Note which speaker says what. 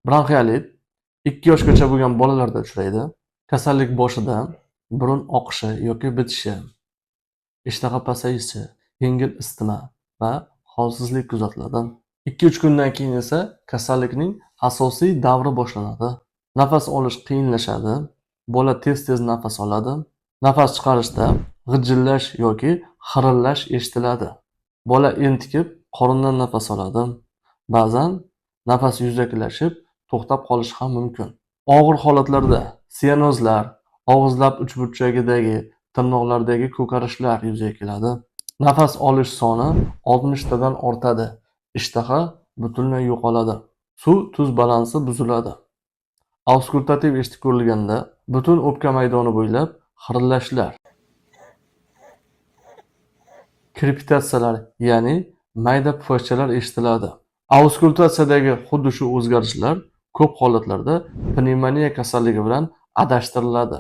Speaker 1: Bronxialit 2 yoshgacha bo'lgan bolalarda uchraydi. Kasallik boshida burun oqishi yoki bitishi, ishtaha pasayishi, yengil isitma va holsizlik kuzatiladi. 2-3 kundan keyin esa kasallikning asosiy davri boshlanadi. Nafas olish qiyinlashadi. Bola tez-tez nafas oladi. Nafas chiqarishda g'ijillash yoki xirillash eshitiladi. Bola entikib, qorindan nafas oladi. Ba'zan nafas yuzaklashib, to'xtab qolishi ham mumkin. Og'ir holatlarda sianozlar, og'iz lab uchburchagidagi tirnoqlardagi ko'karishlar yuzaga keladi. Nafas olish soni 60 tadan ortadi. Ishtaha butunlay yo'qoladi. Suv-tuz balansi buziladi. Auskultativ eshitib ko'rilganda butun o'pka maydoni bo'ylab xirillashlar, krepitatsiyalar, ya'ni mayda pufakchalar eshitiladi. Auskultatsiyadagi xuddi shu o'zgarishlar ko'p holatlarda pnevmoniya kasalligi bilan adashtiriladi.